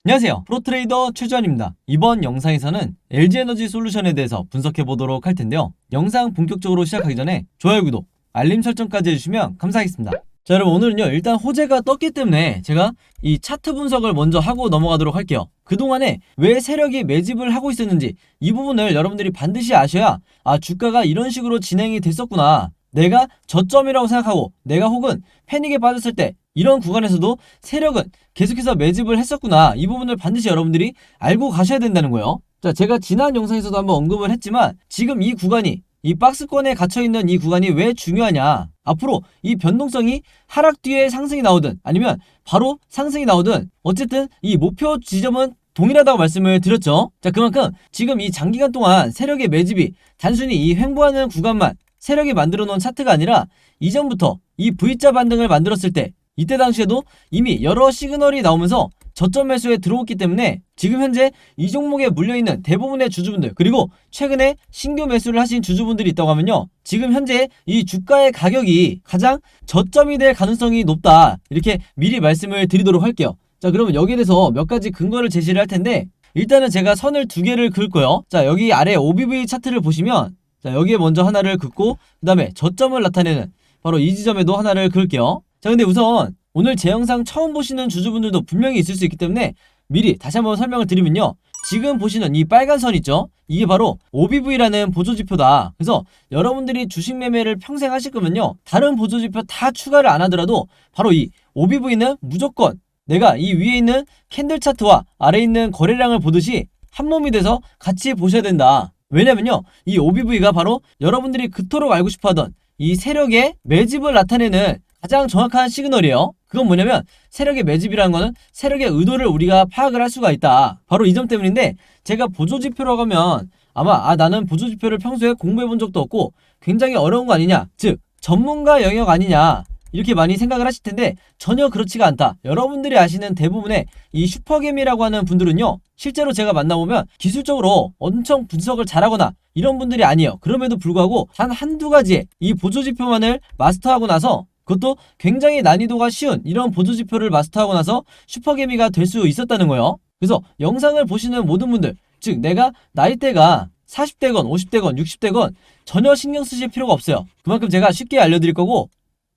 안녕하세요, 프로트레이더 최주환입니다. 이번 영상에서는 LG에너지 솔루션에 대해서 분석해 보도록 할 텐데요. 영상 본격적으로 시작하기 전에 좋아요, 구독, 알림 설정까지 해주시면 감사하겠습니다. 자, 여러분, 오늘은요 일단 호재가 떴기 때문에 제가 이 차트 분석을 먼저 하고 넘어가도록 할게요. 그동안에 왜 세력이 매집을 하고 있었는지 이 부분을 여러분들이 반드시 아셔야 주가가 이런 식으로 진행이 됐었구나, 내가 저점이라고 생각하고 내가 혹은 패닉에 빠졌을 때 이런 구간에서도 세력은 계속해서 매집을 했었구나, 이 부분을 반드시 여러분들이 알고 가셔야 된다는 거예요. 자, 제가 지난 영상에서도 한번 언급을 했지만 지금 이 구간이, 이 박스권에 갇혀있는 이 구간이 왜 중요하냐, 앞으로 이 변동성이 하락 뒤에 상승이 나오든 아니면 바로 상승이 나오든 어쨌든 이 목표 지점은 동일하다고 말씀을 드렸죠. 자, 그만큼 지금 이 장기간 동안 세력의 매집이 단순히 이 횡보하는 구간만 세력이 만들어 놓은 차트가 아니라 이전부터 이 V자 반등을 만들었을 때 이때 당시에도 이미 여러 시그널이 나오면서 저점 매수에 들어왔기 때문에 지금 현재 이 종목에 물려있는 대부분의 주주분들, 그리고 최근에 신규 매수를 하신 주주분들이 있다고 하면요, 지금 현재 이 주가의 가격이 가장 저점이 될 가능성이 높다, 이렇게 미리 말씀을 드리도록 할게요. 자, 그러면 여기에 대해서 몇 가지 근거를 제시를 할 텐데, 일단은 제가 선을 두 개를 그을 거예요. 자, 여기 아래 OBV 차트를 보시면, 자, 여기에 먼저 하나를 긋고 그 다음에 저점을 나타내는 바로 이 지점에도 하나를 그을게요. 자, 근데 우선 오늘 제 영상 처음 보시는 주주분들도 분명히 있을 수 있기 때문에 미리 다시 한번 설명을 드리면요, 지금 보시는 이 빨간 선 있죠? 이게 바로 OBV라는 보조지표다. 그래서 여러분들이 주식 매매를 평생 하실 거면요, 다른 보조지표 다 추가를 안 하더라도 바로 이 OBV는 무조건 내가 이 위에 있는 캔들 차트와 아래에 있는 거래량을 보듯이 한 몸이 돼서 같이 보셔야 된다. 왜냐면요, 이 OBV가 바로 여러분들이 그토록 알고 싶어하던 이 세력의 매집을 나타내는 가장 정확한 시그널이에요. 그건 뭐냐면 세력의 매집이라는 거는 세력의 의도를 우리가 파악을 할 수가 있다. 바로 이 점 때문인데, 제가 보조지표라고 하면 아마 나는 보조지표를 평소에 공부해 본 적도 없고 굉장히 어려운 거 아니냐, 즉 전문가 영역 아니냐, 이렇게 많이 생각을 하실 텐데 전혀 그렇지가 않다. 여러분들이 아시는 대부분의 이 슈퍼개미라고 하는 분들은요, 실제로 제가 만나보면 기술적으로 엄청 분석을 잘하거나 이런 분들이 아니에요. 그럼에도 불구하고 단 한두 가지의 이 보조지표만을 마스터하고 나서, 그것도 굉장히 난이도가 쉬운 이런 보조지표를 마스터하고 나서 슈퍼개미가 될 수 있었다는 거예요. 그래서 영상을 보시는 모든 분들, 즉 내가 나이대가 40대건 50대건 60대건 전혀 신경 쓰실 필요가 없어요. 그만큼 제가 쉽게 알려드릴 거고,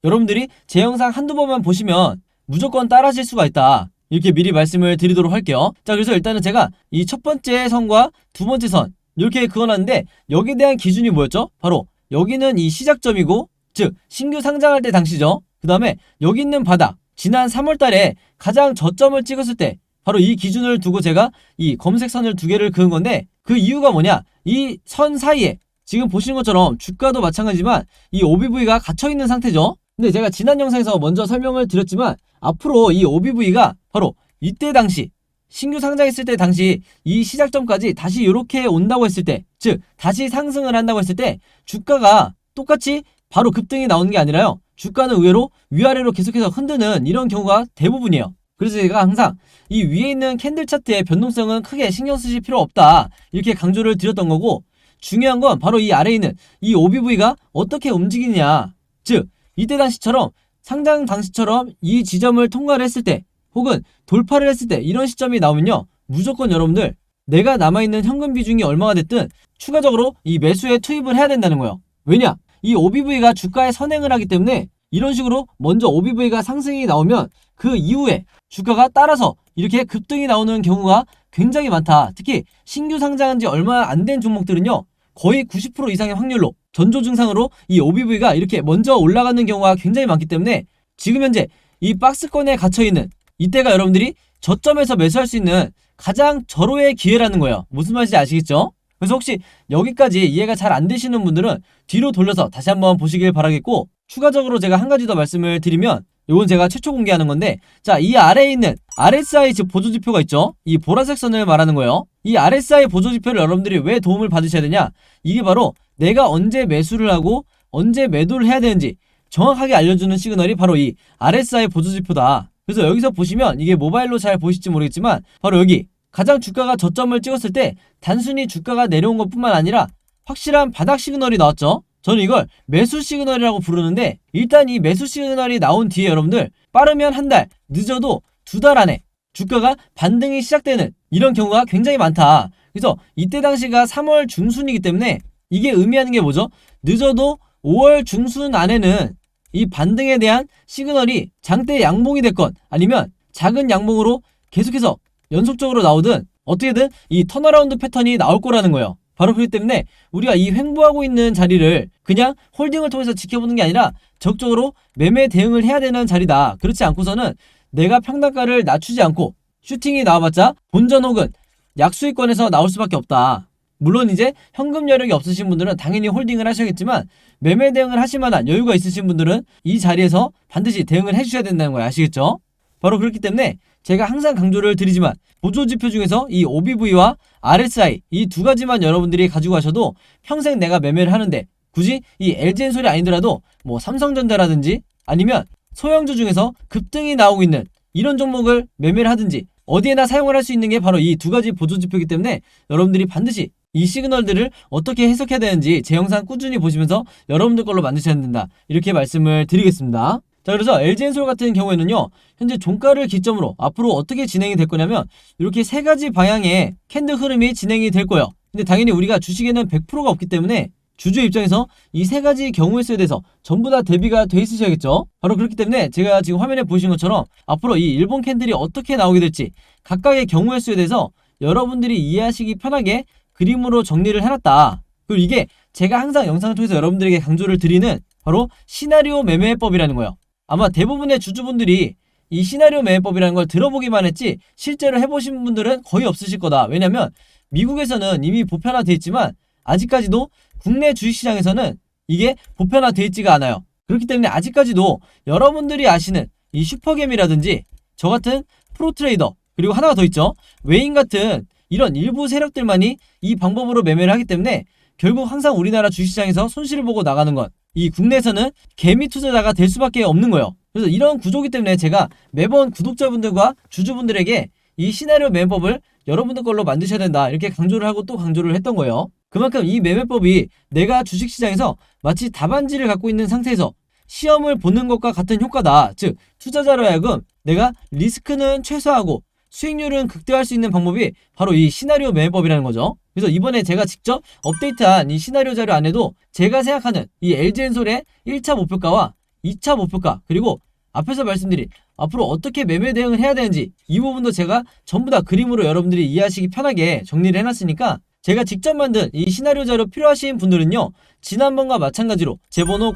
여러분들이 제 영상 한두 번만 보시면 무조건 따라하실 수가 있다, 이렇게 미리 말씀을 드리도록 할게요. 자, 그래서 일단은 제가 이 첫 번째 선과 두 번째 선 이렇게 그어놨는데, 여기에 대한 기준이 뭐였죠? 바로 여기는 이 시작점이고, 즉 신규 상장할 때 당시죠. 그 다음에 여기 있는 바닥, 지난 3월달에 가장 저점을 찍었을 때 바로 이 기준을 두고 제가 이 검색선을 두 개를 그은 건데, 그 이유가 뭐냐, 이 선 사이에 지금 보시는 것처럼 주가도 마찬가지지만 이 OBV가 갇혀있는 상태죠. 근데 제가 지난 영상에서 먼저 설명을 드렸지만 앞으로 이 OBV가 바로 이때 당시 신규 상장했을 때 당시 이 시작점까지 다시 이렇게 온다고 했을 때, 즉 다시 상승을 한다고 했을 때 주가가 똑같이 바로 급등이 나오는 게 아니라요, 주가는 의외로 위아래로 계속해서 흔드는 이런 경우가 대부분이에요. 그래서 제가 항상 이 위에 있는 캔들 차트의 변동성은 크게 신경 쓰실 필요 없다, 이렇게 강조를 드렸던 거고, 중요한 건 바로 이 아래에 있는 이 OBV가 어떻게 움직이느냐, 즉 이때 당시처럼 상장 당시처럼 이 지점을 통과를 했을 때 혹은 돌파를 했을 때 이런 시점이 나오면요, 무조건 여러분들 내가 남아있는 현금 비중이 얼마가 됐든 추가적으로 이 매수에 투입을 해야 된다는 거예요. 왜냐? 이 OBV가 주가에 선행을 하기 때문에 이런 식으로 먼저 OBV가 상승이 나오면 그 이후에 주가가 따라서 이렇게 급등이 나오는 경우가 굉장히 많다. 특히 신규 상장한 지 얼마 안 된 종목들은요, 거의 90% 이상의 확률로 전조 증상으로 이 OBV가 이렇게 먼저 올라가는 경우가 굉장히 많기 때문에 지금 현재 이 박스권에 갇혀있는 이때가 여러분들이 저점에서 매수할 수 있는 가장 절호의 기회라는 거예요. 무슨 말인지 아시겠죠? 그래서 혹시 여기까지 이해가 잘 안 되시는 분들은 뒤로 돌려서 다시 한번 보시길 바라겠고, 추가적으로 제가 한 가지 더 말씀을 드리면, 이건 제가 최초 공개하는 건데, 자, 이 아래에 있는 RSI 즉 보조지표가 있죠? 이 보라색 선을 말하는 거예요. 이 RSI 보조지표를 여러분들이 왜 도움을 받으셔야 되냐, 이게 바로 내가 언제 매수를 하고 언제 매도를 해야 되는지 정확하게 알려주는 시그널이 바로 이 RSI 보조지표다. 그래서 여기서 보시면 이게 모바일로 잘 보실지 모르겠지만 바로 여기 가장 주가가 저점을 찍었을 때 단순히 주가가 내려온 것뿐만 아니라 확실한 바닥 시그널이 나왔죠. 저는 이걸 매수 시그널이라고 부르는데, 일단 이 매수 시그널이 나온 뒤에 여러분들 빠르면 한 달, 늦어도 2달 안에 주가가 반등이 시작되는 이런 경우가 굉장히 많다. 그래서 이때 당시가 3월 중순이기 때문에 이게 의미하는 게 뭐죠? 늦어도 5월 중순 안에는 이 반등에 대한 시그널이 장대 양봉이 됐건 아니면 작은 양봉으로 계속해서 연속적으로 나오든 어떻게든 이 턴어라운드 패턴이 나올 거라는 거예요. 바로 그렇기 때문에 우리가 이 횡보하고 있는 자리를 그냥 홀딩을 통해서 지켜보는 게 아니라 적극적으로 매매 대응을 해야 되는 자리다. 그렇지 않고서는 내가 평단가를 낮추지 않고 슈팅이 나와봤자 본전 혹은 약수익권에서 나올 수밖에 없다. 물론 이제 현금 여력이 없으신 분들은 당연히 홀딩을 하셔야겠지만 매매 대응을 하실 만한 여유가 있으신 분들은 이 자리에서 반드시 대응을 해주셔야 된다는 거예요. 아시겠죠? 바로 그렇기 때문에 제가 항상 강조를 드리지만 보조지표 중에서 이 OBV와 RSI 이 두 가지만 여러분들이 가지고 가셔도 평생 내가 매매를 하는데 굳이 이 LG엔솔이 아니더라도 뭐 삼성전자라든지 아니면 소형주 중에서 급등이 나오고 있는 이런 종목을 매매를 하든지 어디에나 사용을 할 수 있는 게 바로 이 두 가지 보조지표이기 때문에 여러분들이 반드시 이 시그널들을 어떻게 해석해야 되는지 제 영상 꾸준히 보시면서 여러분들 걸로 만드셔야 된다. 이렇게 말씀을 드리겠습니다. 자, 그래서 LG엔솔 같은 경우에는요, 현재 종가를 기점으로 앞으로 어떻게 진행이 될 거냐면 이렇게 세 가지 방향의 캔들 흐름이 진행이 될 거예요. 근데 당연히 우리가 주식에는 100%가 없기 때문에 주주의 입장에서 이 세 가지 경우의 수에 대해서 전부 다 대비가 돼 있으셔야겠죠. 바로 그렇기 때문에 제가 지금 화면에 보시는 것처럼 앞으로 이 일본 캔들이 어떻게 나오게 될지 각각의 경우의 수에 대해서 여러분들이 이해하시기 편하게 그림으로 정리를 해놨다. 그리고 이게 제가 항상 영상을 통해서 여러분들에게 강조를 드리는 바로 시나리오 매매법이라는 거예요. 아마 대부분의 주주분들이 이 시나리오 매매법이라는 걸 들어보기만 했지 실제로 해보신 분들은 거의 없으실 거다. 왜냐면 미국에서는 이미 보편화되어 있지만 아직까지도 국내 주식시장에서는 이게 보편화되어 있지가 않아요. 그렇기 때문에 아직까지도 여러분들이 아시는 이 슈퍼겜이라든지 저 같은 프로트레이더 그리고 하나가 더 있죠. 웨인 같은 이런 일부 세력들만이 이 방법으로 매매를 하기 때문에 결국 항상 우리나라 주식시장에서 손실을 보고 나가는 건 이 국내에서는 개미 투자자가 될 수밖에 없는 거예요. 그래서 이런 구조기 때문에 제가 매번 구독자분들과 주주분들에게 이 시나리오 매매법을 여러분들 걸로 만드셔야 된다 이렇게 강조를 하고 또 강조를 했던 거예요. 그만큼 이 매매법이 내가 주식시장에서 마치 답안지를 갖고 있는 상태에서 시험을 보는 것과 같은 효과다. 즉 투자자로 하여금 내가 리스크는 최소화하고 수익률은 극대화할 수 있는 방법이 바로 이 시나리오 매매법이라는 거죠. 그래서 이번에 제가 직접 업데이트한 이 시나리오 자료 안에도 제가 생각하는 이 LG엔솔의 1차 목표가와 2차 목표가 그리고 앞에서 말씀드린 앞으로 어떻게 매매 대응을 해야 되는지 이 부분도 제가 전부 다 그림으로 여러분들이 이해하시기 편하게 정리를 해놨으니까 제가 직접 만든 이 시나리오 자료 필요하신 분들은요 지난번과 마찬가지로 제 번호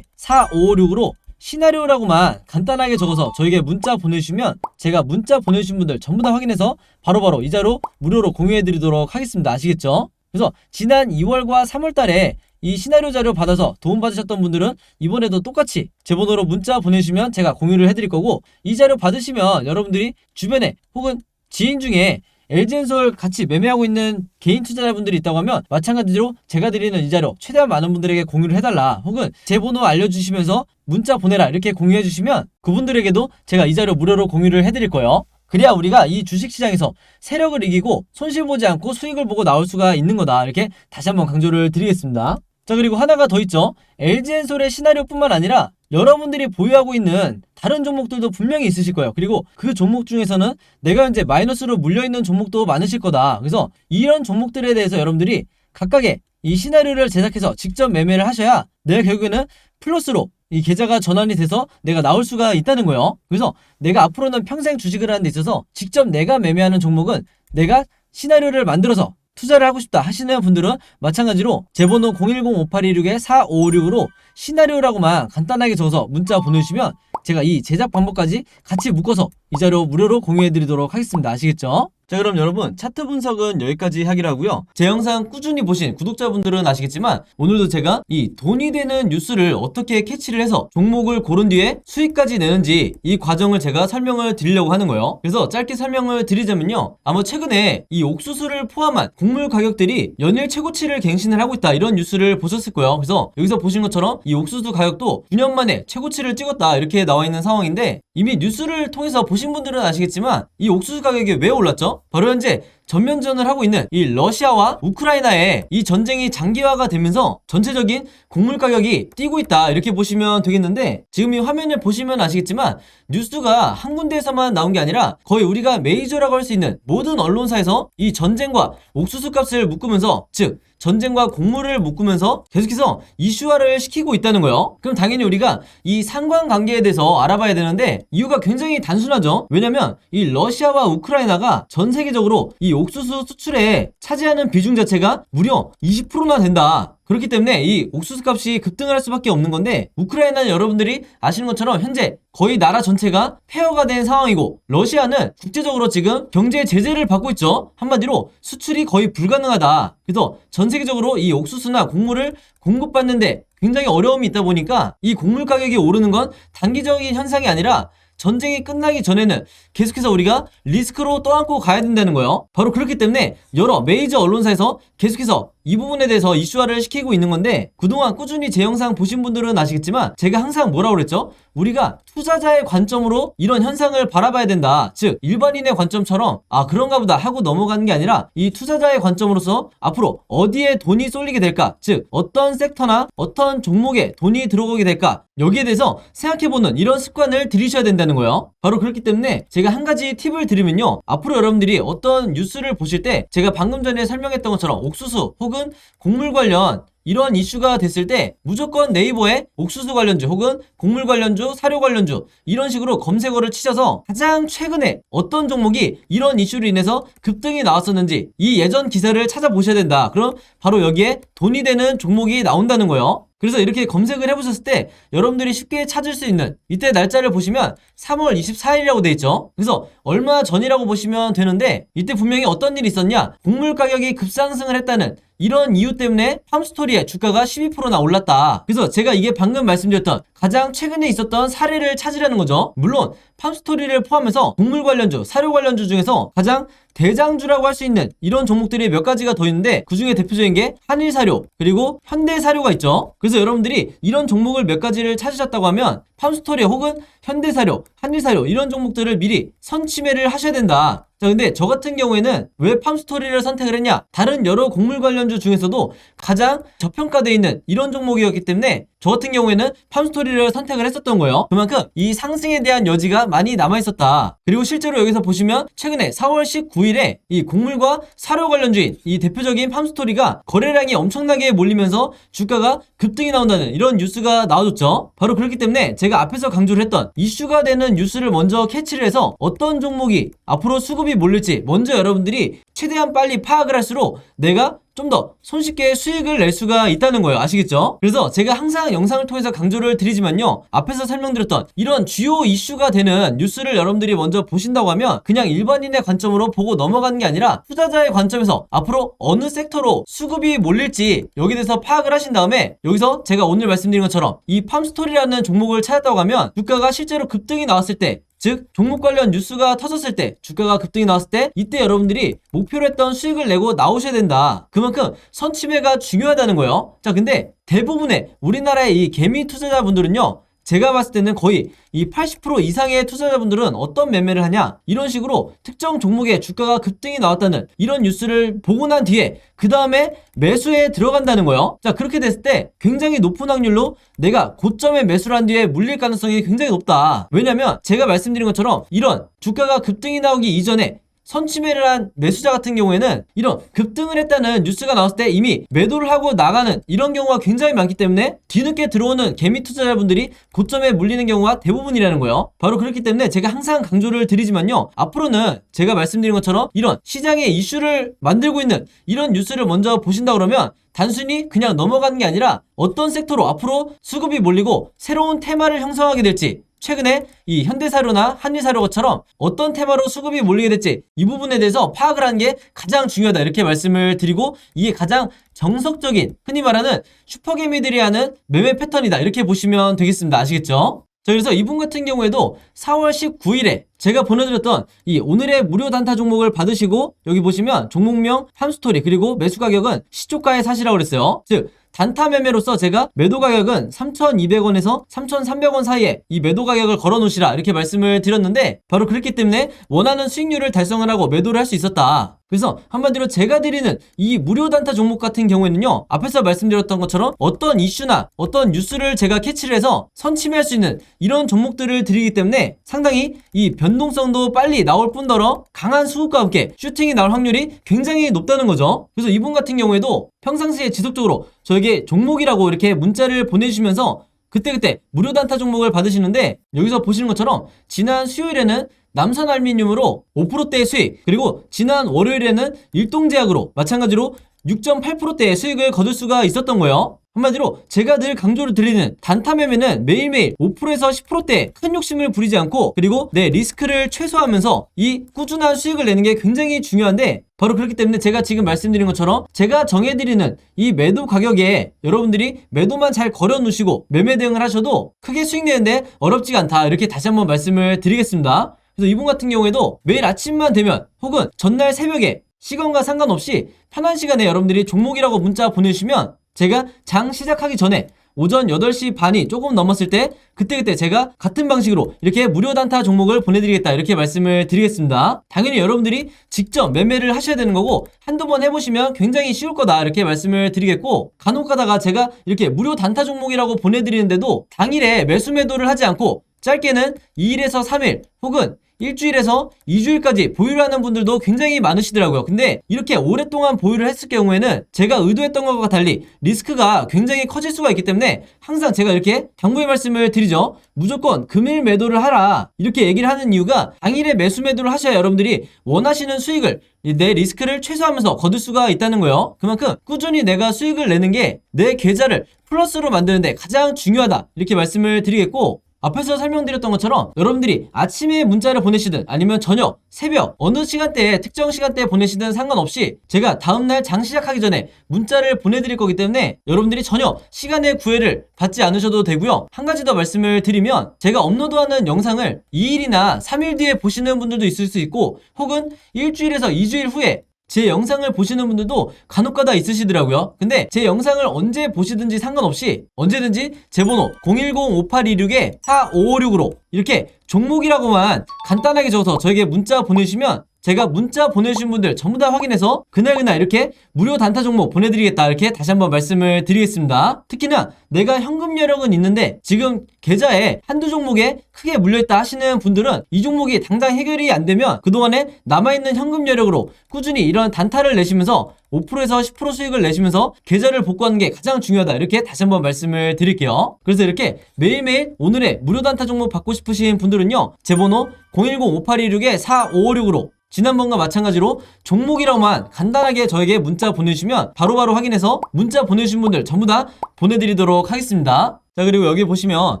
010-5826-4556으로 시나리오라고만 간단하게 적어서 저에게 문자 보내주시면 제가 문자 보내주신 분들 전부 다 확인해서 바로바로 이 자료 무료로 공유해드리도록 하겠습니다. 아시겠죠? 그래서 지난 2월과 3월 달에 이 시나리오 자료 받아서 도움받으셨던 분들은 이번에도 똑같이 제 번호로 문자 보내주시면 제가 공유를 해드릴 거고 이 자료 받으시면 여러분들이 주변에 혹은 지인 중에 LG엔솔 같이 매매하고 있는 개인 투자자분들이 있다고 하면 마찬가지로 제가 드리는 이 자료 최대한 많은 분들에게 공유를 해달라 혹은 제 번호 알려주시면서 문자 보내라 이렇게 공유해주시면 그분들에게도 제가 이 자료 무료로 공유를 해드릴 거예요. 그래야 우리가 이 주식시장에서 세력을 이기고 손실 보지 않고 수익을 보고 나올 수가 있는 거다. 이렇게 다시 한번 강조를 드리겠습니다. 자, 그리고 하나가 더 있죠. LG엔솔의 시나리오뿐만 아니라 여러분들이 보유하고 있는 다른 종목들도 분명히 있으실 거예요. 그리고 그 종목 중에서는 내가 현재 마이너스로 물려있는 종목도 많으실 거다. 그래서 이런 종목들에 대해서 여러분들이 각각의 이 시나리오를 제작해서 직접 매매를 하셔야 내가 결국에는 플러스로 이 계좌가 전환이 돼서 내가 나올 수가 있다는 거예요. 그래서 내가 앞으로는 평생 주식을 하는 데 있어서 직접 내가 매매하는 종목은 내가 시나리오를 만들어서 투자를 하고 싶다 하시는 분들은 마찬가지로 제 번호 010-5826-4556으로 시나리오라고만 간단하게 적어서 문자 보내주시면 제가 이 제작 방법까지 같이 묶어서 이 자료 무료로 공유해드리도록 하겠습니다. 아시겠죠? 자, 그럼 여러분 차트 분석은 여기까지 하기로 하고요. 제 영상 꾸준히 보신 구독자분들은 아시겠지만 오늘도 제가 이 돈이 되는 뉴스를 어떻게 캐치를 해서 종목을 고른 뒤에 수익까지 내는지 이 과정을 제가 설명을 드리려고 하는 거예요. 그래서 짧게 설명을 드리자면요, 아마 최근에 이 옥수수를 포함한 곡물 가격들이 연일 최고치를 갱신을 하고 있다 이런 뉴스를 보셨을 거예요. 그래서 여기서 보신 것처럼 이 옥수수 가격도 9년 만에 최고치를 찍었다 이렇게 나와 있는 상황인데 이미 뉴스를 통해서 보신 분들은 아시겠지만 이 옥수수 가격이 왜 올랐죠? 바로 현재 전면전을 하고 있는 이 러시아와 우크라이나의 이 전쟁이 장기화가 되면서 전체적인 곡물 가격이 뛰고 있다 이렇게 보시면 되겠는데, 지금 이 화면을 보시면 아시겠지만 뉴스가 한 군데에서만 나온 게 아니라 거의 우리가 메이저라고 할 수 있는 모든 언론사에서 이 전쟁과 옥수수 값을 묶으면서, 즉 전쟁과 곡물을 묶으면서 계속해서 이슈화를 시키고 있다는 거예요. 그럼 당연히 우리가 이 상관관계에 대해서 알아봐야 되는데, 이유가 굉장히 단순하죠. 왜냐면 이 러시아와 우크라이나가 전 세계적으로 이 옥수수 수출에 차지하는 비중 자체가 무려 20%나 된다. 그렇기 때문에 이 옥수수 값이 급등을 할 수밖에 없는 건데, 우크라이나는 여러분들이 아시는 것처럼 현재 거의 나라 전체가 폐허가 된 상황이고, 러시아는 국제적으로 지금 경제 제재를 받고 있죠. 한마디로 수출이 거의 불가능하다. 그래서 전 세계적으로 이 옥수수나 곡물을 공급받는데 굉장히 어려움이 있다 보니까 이 곡물 가격이 오르는 건 단기적인 현상이 아니라 전쟁이 끝나기 전에는 계속해서 우리가 리스크로 떠안고 가야 된다는 거예요. 바로 그렇기 때문에 여러 메이저 언론사에서 계속해서 이 부분에 대해서 이슈화를 시키고 있는 건데, 그동안 꾸준히 제 영상 보신 분들은 아시겠지만 제가 항상 뭐라고 그랬죠? 우리가 투자자의 관점으로 이런 현상을 바라봐야 된다. 즉 일반인의 관점처럼 그런가 보다 하고 넘어가는 게 아니라 이 투자자의 관점으로서 앞으로 어디에 돈이 쏠리게 될까, 즉 어떤 섹터나 어떤 종목에 돈이 들어오게 될까, 여기에 대해서 생각해보는 이런 습관을 들이셔야 된다는 거예요. 바로 그렇기 때문에 제가 한 가지 팁을 드리면요, 앞으로 여러분들이 어떤 뉴스를 보실 때 제가 방금 전에 설명했던 것처럼 옥수수 혹은 곡물 관련 이런 이슈가 됐을 때 무조건 네이버에 옥수수 관련주 혹은 곡물 관련주, 사료 관련주 이런 식으로 검색어를 치셔서 가장 최근에 어떤 종목이 이런 이슈로 인해서 급등이 나왔었는지 이 예전 기사를 찾아보셔야 된다. 그럼 바로 여기에 돈이 되는 종목이 나온다는 거예요. 그래서 이렇게 검색을 해보셨을 때 여러분들이 쉽게 찾을 수 있는 이때 날짜를 보시면 3월 24일이라고 돼 있죠. 그래서 얼마 전이라고 보시면 되는데, 이때 분명히 어떤 일이 있었냐, 곡물 가격이 급상승을 했다는 이런 이유 때문에 팜스토리의 주가가 12%나 올랐다. 그래서 제가 이게 방금 말씀드렸던 가장 최근에 있었던 사례를 찾으라는 거죠. 물론 팜스토리를 포함해서 곡물 관련주, 사료 관련주 중에서 가장 대장주라고 할 수 있는 이런 종목들이 몇 가지가 더 있는데, 그 중에 대표적인 게 한일사료 그리고 현대사료가 있죠. 그래서 여러분들이 이런 종목을 몇 가지를 찾으셨다고 하면 팜스토리 혹은 현대사료, 한일사료 이런 종목들을 미리 선취매를 하셔야 된다. 자, 근데 저 같은 경우에는 왜 팜스토리를 선택을 했냐, 다른 여러 곡물 관련주 중에서도 가장 저평가되어 있는 이런 종목이었기 때문에 저 같은 경우에는 팜스토리를 선택을 했었던 거예요. 그만큼 이 상승에 대한 여지가 많이 남아있었다. 그리고 실제로 여기서 보시면 최근에 4월 19일에 이 곡물과 사료 관련주인 이 대표적인 팜스토리가 거래량이 엄청나게 몰리면서 주가가 급등이 나온다는 이런 뉴스가 나와줬죠. 바로 그렇기 때문에 제가 앞에서 강조를 했던 이슈가 되는 뉴스를 먼저 캐치를 해서 어떤 종목이 앞으로 수급이 몰릴지 먼저 여러분들이 최대한 빨리 파악을 할수록 내가 좀 더 손쉽게 수익을 낼 수가 있다는 거예요. 아시겠죠? 그래서 제가 항상 영상을 통해서 강조를 드리지만요, 앞에서 설명드렸던 이런 주요 이슈가 되는 뉴스를 여러분들이 먼저 보신다고 하면 그냥 일반인의 관점으로 보고 넘어가는 게 아니라 투자자의 관점에서 앞으로 어느 섹터로 수급이 몰릴지 여기에 대해서 파악을 하신 다음에, 여기서 제가 오늘 말씀드린 것처럼 이 팜스토리라는 종목을 찾았다고 하면 주가가 실제로 급등이 나왔을 때, 즉 종목 관련 뉴스가 터졌을 때, 주가가 급등이 나왔을 때 이때 여러분들이 목표로 했던 수익을 내고 나오셔야 된다. 그만큼 선취매가 중요하다는 거예요. 자, 근데 대부분의 우리나라의 이 개미 투자자분들은요, 제가 봤을 때는 거의 이 80% 이상의 투자자분들은 어떤 매매를 하냐, 이런 식으로 특정 종목의 주가가 급등이 나왔다는 이런 뉴스를 보고 난 뒤에 그 다음에 매수에 들어간다는 거예요. 자, 그렇게 됐을 때 굉장히 높은 확률로 내가 고점에 매수를 한 뒤에 물릴 가능성이 굉장히 높다. 왜냐면 제가 말씀드린 것처럼 이런 주가가 급등이 나오기 이전에 선취매를 한 매수자 같은 경우에는 이런 급등을 했다는 뉴스가 나왔을 때 이미 매도를 하고 나가는 이런 경우가 굉장히 많기 때문에 뒤늦게 들어오는 개미 투자자분들이 고점에 물리는 경우가 대부분이라는 거예요. 바로 그렇기 때문에 제가 항상 강조를 드리지만요, 앞으로는 제가 말씀드린 것처럼 이런 시장의 이슈를 만들고 있는 이런 뉴스를 먼저 보신다 그러면 단순히 그냥 넘어가는 게 아니라 어떤 섹터로 앞으로 수급이 몰리고 새로운 테마를 형성하게 될지, 최근에 이 현대사료나 한일사료처럼 어떤 테마로 수급이 몰리게 될지 이 부분에 대해서 파악을 하는 게 가장 중요하다, 이렇게 말씀을 드리고, 이게 가장 정석적인 흔히 말하는 슈퍼개미들이 하는 매매 패턴이다, 이렇게 보시면 되겠습니다. 아시겠죠? 자, 그래서 이분 같은 경우에도 4월 19일에 제가 보내드렸던 이 오늘의 무료 단타 종목을 받으시고, 여기 보시면 종목명 팜스토리 그리고 매수 가격은 시초가에 사시라고 그랬어요. 즉 단타 매매로서 제가 매도 가격은 3,200원에서 3,300원 사이에 이 매도 가격을 걸어 놓으시라 이렇게 말씀을 드렸는데, 바로 그렇기 때문에 원하는 수익률을 달성을 하고 매도를 할 수 있었다. 그래서 한마디로 제가 드리는 이 무료 단타 종목 같은 경우에는요, 앞에서 말씀드렸던 것처럼 어떤 이슈나 어떤 뉴스를 제가 캐치를 해서 선침해할 수 있는 이런 종목들을 드리기 때문에 상당히 이 변동성도 빨리 나올 뿐더러 강한 수급과 함께 슈팅이 나올 확률이 굉장히 높다는 거죠. 그래서 이분 같은 경우에도 평상시에 지속적으로 저에게 종목이라고 이렇게 문자를 보내주시면서 그때그때 무료 단타 종목을 받으시는데, 여기서 보시는 것처럼 지난 수요일에는 남선알미늄으로 5%대의 수익, 그리고 지난 월요일에는 일동제약으로 마찬가지로 6.8%대의 수익을 거둘 수가 있었던 거예요. 한마디로 제가 늘 강조를 드리는 단타 매매는 매일매일 5%에서 10%대의 큰 욕심을 부리지 않고, 그리고 내 리스크를 최소화하면서 이 꾸준한 수익을 내는 게 굉장히 중요한데, 바로 그렇기 때문에 제가 지금 말씀드린 것처럼 제가 정해드리는 이 매도 가격에 여러분들이 매도만 잘 걸어 놓으시고 매매 대응을 하셔도 크게 수익 내는데 어렵지가 않다, 이렇게 다시 한번 말씀을 드리겠습니다. 그래서 이분 같은 경우에도 매일 아침만 되면 혹은 전날 새벽에 시간과 상관없이 편한 시간에 여러분들이 종목이라고 문자 보내주시면 제가 장 시작하기 전에 오전 8시 반이 조금 넘었을 때 그때 제가 같은 방식으로 이렇게 무료 단타 종목을 보내드리겠다, 이렇게 말씀을 드리겠습니다. 당연히 여러분들이 직접 매매를 하셔야 되는 거고 한두 번 해보시면 굉장히 쉬울 거다, 이렇게 말씀을 드리겠고, 간혹 가다가 제가 이렇게 무료 단타 종목이라고 보내드리는데도 당일에 매수 매도를 하지 않고 짧게는 2일에서 3일 혹은 일주일에서 2주일까지 보유를 하는 분들도 굉장히 많으시더라고요. 근데 이렇게 오랫동안 보유를 했을 경우에는 제가 의도했던 것과 달리 리스크가 굉장히 커질 수가 있기 때문에 항상 제가 이렇게 당부의 말씀을 드리죠. 무조건 금일 매도를 하라, 이렇게 얘기를 하는 이유가 당일에 매수 매도를 하셔야 여러분들이 원하시는 수익을, 내 리스크를 최소화하면서 거둘 수가 있다는 거예요. 그만큼 꾸준히 내가 수익을 내는 게 내 계좌를 플러스로 만드는데 가장 중요하다, 이렇게 말씀을 드리겠고, 앞에서 설명드렸던 것처럼 여러분들이 아침에 문자를 보내시든 아니면 저녁, 새벽, 어느 시간대에 특정 시간대에 보내시든 상관없이 제가 다음날 장 시작하기 전에 문자를 보내드릴 거기 때문에 여러분들이 전혀 시간의 구애를 받지 않으셔도 되고요. 한 가지 더 말씀을 드리면, 제가 업로드하는 영상을 2일이나 3일 뒤에 보시는 분들도 있을 수 있고 혹은 일주일에서 2주일 후에 제 영상을 보시는 분들도 간혹가다 있으시더라고요. 근데 제 영상을 언제 보시든지 상관없이 언제든지 제 번호 010-5826-4556으로 이렇게 종목이라고만 간단하게 적어서 저에게 문자 보내주시면 제가 문자 보내주신 분들 전부 다 확인해서 그날그날 이렇게 무료 단타 종목 보내드리겠다, 이렇게 다시 한번 말씀을 드리겠습니다. 특히나 내가 현금 여력은 있는데 지금 계좌에 한두 종목에 크게 물려있다 하시는 분들은 이 종목이 당장 해결이 안 되면 그동안에 남아있는 현금 여력으로 꾸준히 이런 단타를 내시면서 5%에서 10% 수익을 내시면서 계좌를 복구하는 게 가장 중요하다, 이렇게 다시 한번 말씀을 드릴게요. 그래서 이렇게 매일매일 오늘의 무료 단타 종목 받고 싶으신 분들은요, 제 번호 010-5826-4556으로 지난번과 마찬가지로 종목이라고만 간단하게 저에게 문자 보내주시면 바로바로 확인해서 문자 보내주신 분들 전부 다 보내드리도록 하겠습니다. 자, 그리고 여기 보시면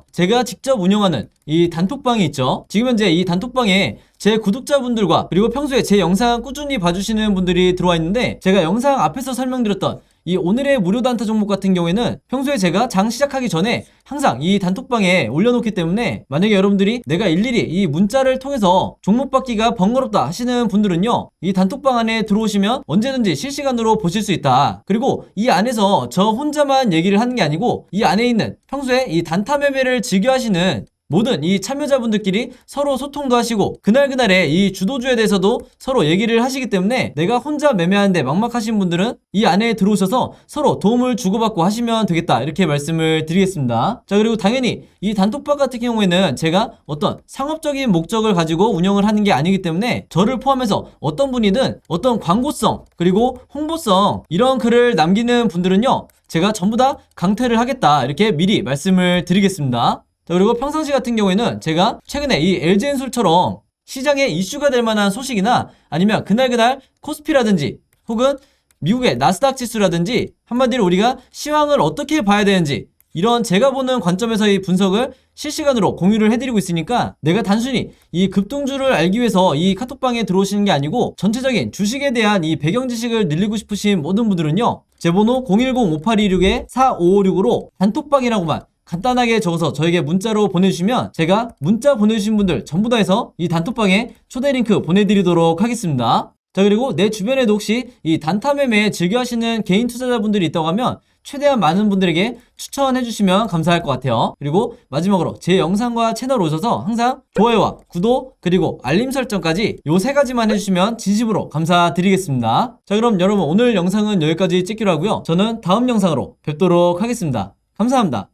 제가 직접 운영하는 이 단톡방이 있죠. 지금 현재 이 단톡방에 제 구독자분들과 그리고 평소에 제 영상 꾸준히 봐주시는 분들이 들어와 있는데, 제가 영상 앞에서 설명드렸던 이 오늘의 무료 단타 종목 같은 경우에는 평소에 제가 장 시작하기 전에 항상 이 단톡방에 올려놓기 때문에 만약에 여러분들이 내가 일일이 이 문자를 통해서 종목 받기가 번거롭다 하시는 분들은요, 이 단톡방 안에 들어오시면 언제든지 실시간으로 보실 수 있다. 그리고 이 안에서 저 혼자만 얘기를 하는 게 아니고 이 안에 있는 평소에 이 단타 매매를 즐겨 하시는 모든 이 참여자분들끼리 서로 소통도 하시고 그날그날의 이 주도주에 대해서도 서로 얘기를 하시기 때문에 내가 혼자 매매하는데 막막하신 분들은 이 안에 들어오셔서 서로 도움을 주고받고 하시면 되겠다, 이렇게 말씀을 드리겠습니다. 자, 그리고 당연히 이 단톡방 같은 경우에는 제가 어떤 상업적인 목적을 가지고 운영을 하는 게 아니기 때문에 저를 포함해서 어떤 분이든 어떤 광고성 그리고 홍보성 이런 글을 남기는 분들은요, 제가 전부 다 강퇴를 하겠다, 이렇게 미리 말씀을 드리겠습니다. 자, 그리고 평상시 같은 경우에는 제가 최근에 이 LG엔솔처럼 시장에 이슈가 될 만한 소식이나 아니면 그날 코스피라든지 혹은 미국의 나스닥 지수라든지 한마디로 우리가 시황을 어떻게 봐야 되는지 이런 제가 보는 관점에서의 분석을 실시간으로 공유를 해드리고 있으니까 내가 단순히 이 급등주를 알기 위해서 이 카톡방에 들어오시는 게 아니고 전체적인 주식에 대한 이 배경 지식을 늘리고 싶으신 모든 분들은요, 제 번호 010-5826-4556으로 단톡방이라고만 간단하게 적어서 저에게 문자로 보내주시면 제가 문자 보내주신 분들 전부 다 해서 이 단톡방에 초대 링크 보내드리도록 하겠습니다. 자, 그리고 내 주변에도 혹시 이 단타 매매 즐겨 하시는 개인 투자자분들이 있다고 하면 최대한 많은 분들에게 추천해 주시면 감사할 것 같아요. 그리고 마지막으로 제 영상과 채널 오셔서 항상 좋아요와 구독 그리고 알림 설정까지 요 3가지만 해주시면 진심으로 감사드리겠습니다. 자, 그럼 여러분 오늘 영상은 여기까지 찍기로 하고요. 저는 다음 영상으로 뵙도록 하겠습니다. 감사합니다.